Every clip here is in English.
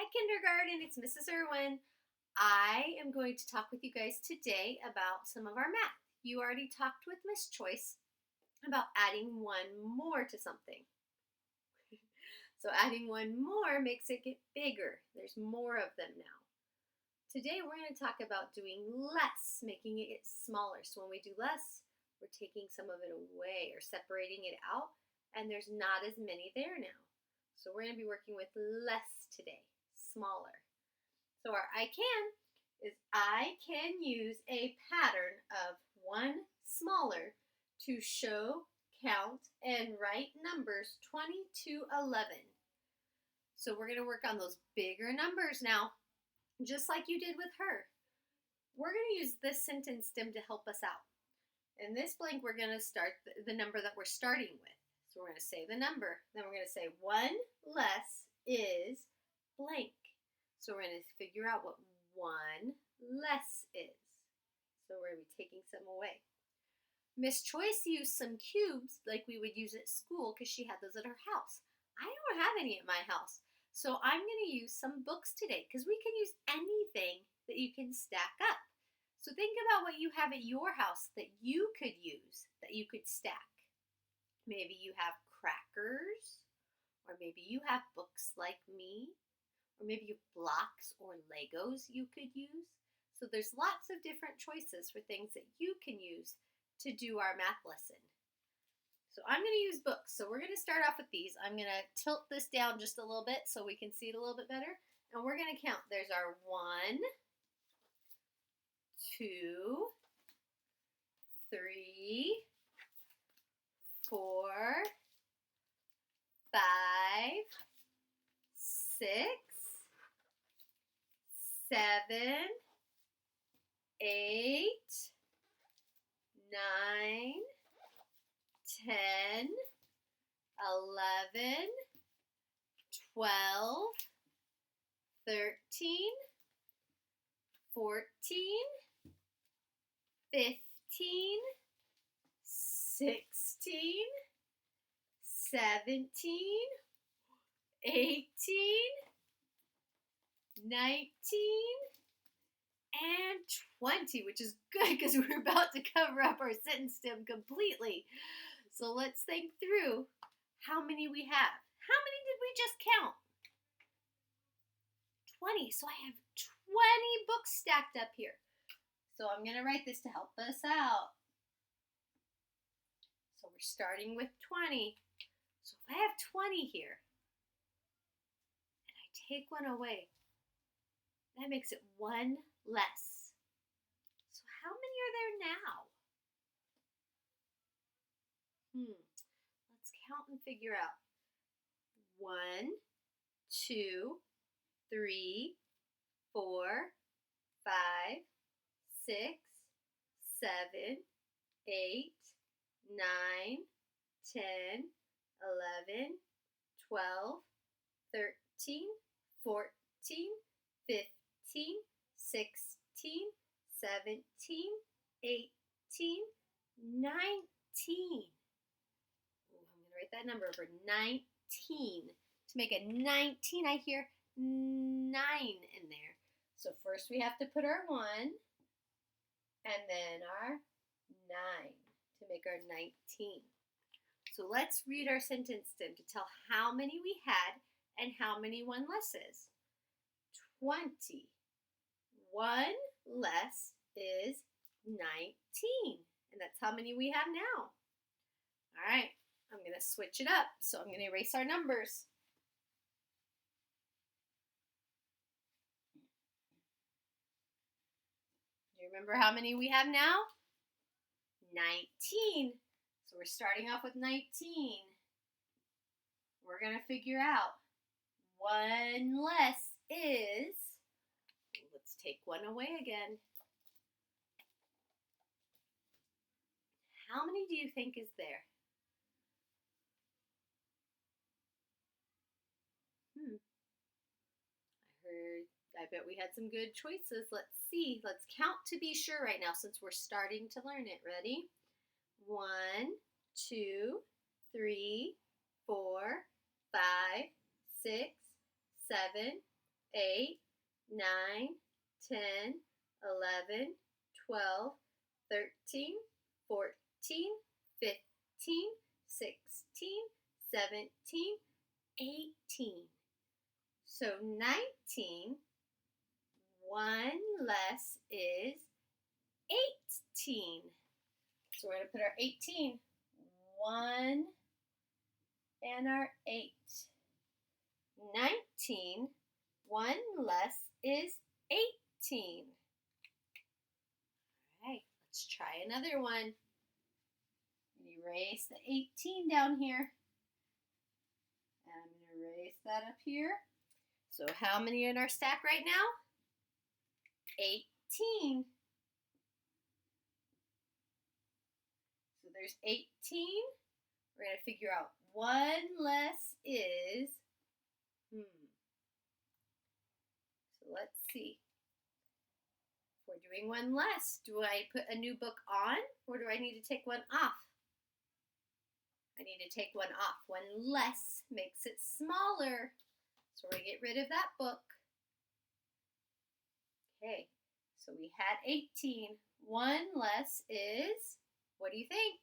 kindergarten, it's Mrs. Irwin. I am going to talk with you guys today about some of our math. You already talked with Miss Choice about adding one more to something. So adding one more makes it get bigger. There's more of them now. Today we're going to talk about doing less, making it get smaller. So when we do less, we're taking some of it away or separating it out, and there's not as many there now. So we're going to be working with less today, smaller. So our I can use a pattern of one smaller to show, count, and write numbers 20 to 11. So we're going to work on those bigger numbers now, just like you did with her. We're going to use this sentence stem to help us out. In this blank, we're going to start the number that we're starting with. So we're going to say the number. Then we're going to say 1 less is blank. So we're going to figure out what 1 less is. So we're going to be taking some away. Miss Choice used some cubes like we would use at school because she had those at her house. I don't have any at my house. So I'm going to use some books today because we can use anything that you can stack up. So think about what you have at your house that you could use, that you could stack. Maybe you have crackers, or maybe you have books like me, or maybe you have blocks or Legos you could use. So there's lots of different choices for things that you can use to do our math lesson. So I'm going to use books. So we're going to start off with these. I'm going to tilt this down just a little bit so we can see it a little bit better. And we're going to count. There's our 1, 2, 3, 4, 5, 6, 7, 8, 9, 10, 11, 12, 13, 14, 15, 16, 17, 18, 19, and 20, which is good because we're about to cover up our sentence stem completely. So let's think through how many we have. How many did we just count? 20. So I have 20 books stacked up here. So I'm going to write this to help us out. So we're starting with 20. So if I have 20 here, and I take one away, that makes it one less. So how many are there now? Let's count and figure out. 1, 2, 3, 4, 5, 6, 7, 8, 9, 10, 11, 12, 13, 14, 15, 16, 17, 18, 19. I'm going to write that number for 19. To make a 19, I hear 9 in there. So first we have to put our 1 and then our 9 to make our 19. So let's read our sentence stem to tell how many we had and how many 1 less is. 20. 1 less is 19. And that's how many we have now. All right, I'm going to switch it up. So I'm going to erase our numbers. Do you remember how many we have now? 19. So we're starting off with 19. We're going to figure out 1 less is, let's take 1 away again. How many do you think is there? I bet we had some good choices. Let's see. Let's count to be sure right now since we're starting to learn it. Ready? 1, 2, 3, 4, 5, 6, 7, 8, 9, 10, 11, 12, 13, 14, 15, 16, 17, 18. So 19, 1 less is 18. So we're going to put our 18, 1 and our 8. 19, 1 less is 18. All right, let's try another one. Erase the 18 down here. And I'm going to erase that up here. So how many in our stack right now? 18. So there's 18. We're going to figure out 1 less is, So let's see. If we're doing 1 less, do I put a new book on or do I need to take one off? I need to take one off. 1 less makes it smaller. So we're going to get rid of that book. Okay, so we had 18. 1 less is, what do you think?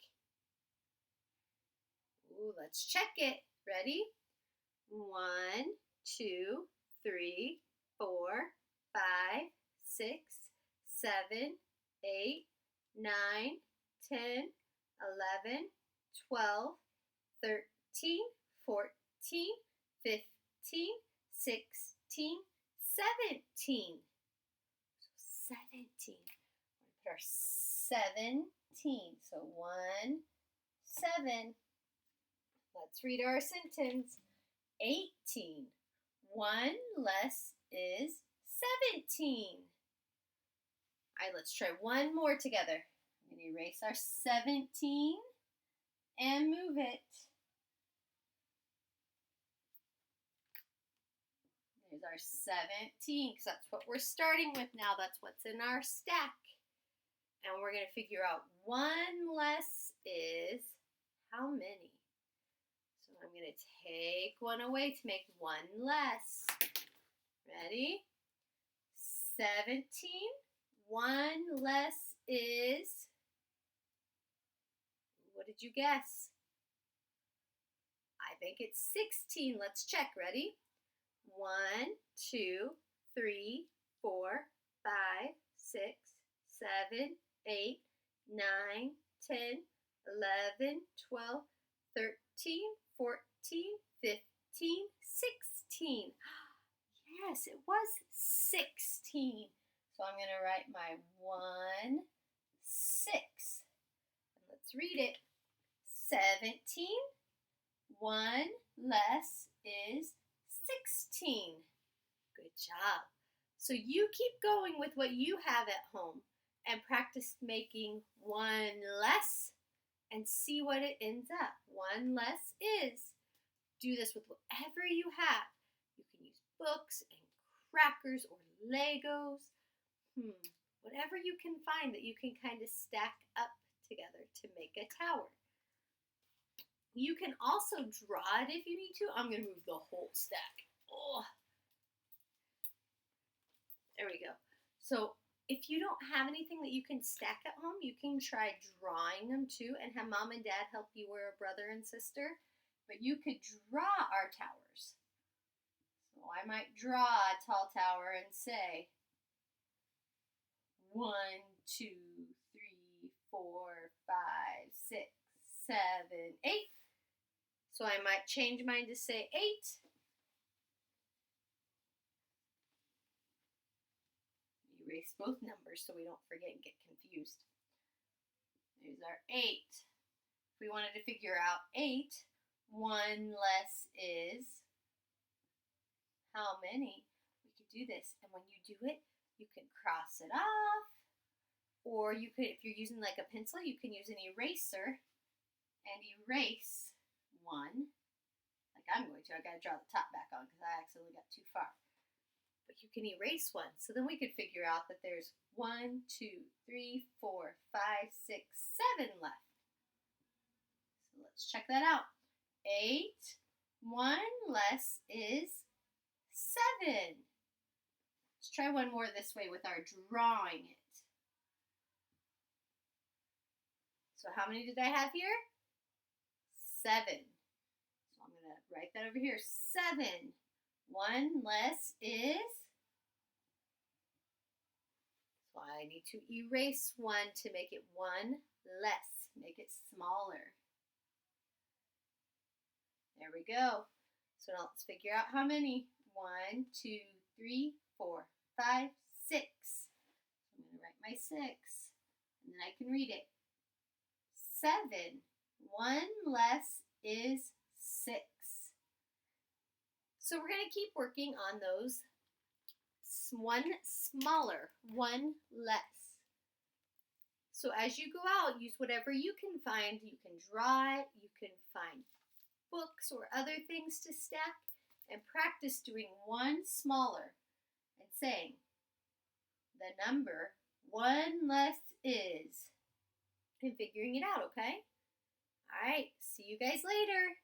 Ooh, let's check it. Ready? 1, 2, 3, 4, 5, 6, 7, 8, 9, 10, 11, 12, 13, 14, 15, 16, 17. So 17. We're going to put our 17. So 1, 7. Let's read our sentence. 18. 1 less is 17. All right, let's try one more together. I'm going to erase our 17 and move it. There's our 17, because that's what we're starting with now. That's what's in our stack. And we're going to figure out 1 less is how many? So I'm going to take one away to make 1 less. Ready? 17. 1 less is, what did you guess? I think it's 16. Let's check. Ready? 1, 2, 3, 4, 5, 6, 7, 8, 9, 10, 11, 12, 13, 14, 15, 16. Yes, it was 16. So I'm going to write my 1, 6. And let's read it. 17. 1 less is 16. Good job. So you keep going with what you have at home and practice making 1 less and see what it ends up. 1 less is. Do this with whatever you have. You can use books and crackers or Legos. Whatever you can find that you can kind of stack up together to make a tower. You can also draw it if you need to. I'm going to move the whole stack. Oh. There we go. So if you don't have anything that you can stack at home, you can try drawing them too and have mom and dad help you or a brother and sister. But you could draw our towers. So I might draw a tall tower and say 1, 2, 3, 4, 5, 6, 7, 8. So I might change mine to say 8. Erase both numbers so we don't forget and get confused. There's our 8. If we wanted to figure out 8, 1 less is how many? We could do this. And when you do it, you can cross it off. Or you could, if you're using like a pencil, you can use an eraser and erase 1. Like I'm going to. I got to draw the top back on because I accidentally got too far. But you can erase 1. So then we could figure out that there's 1, 2, 3, 4, 5, 6, 7 left. So let's check that out. 8. 1 less is 7. try one more this way with our drawing it. So how many did I have here? 7. So I'm going to write that over here. 7. 1 less is, so I need to erase 1 to make it 1 less, make it smaller. There we go. So now let's figure out how many. 1, 2, 3, 4, 5, 6. I'm going to write my 6, and then I can read it. 7. 1 less is 6. So we're going to keep working on those. 1 smaller, 1 less. So as you go out, use whatever you can find. You can draw it, you can find books or other things to stack, and practice doing 1 smaller and saying the number 1 less is, and figuring it out, okay? All right, see you guys later.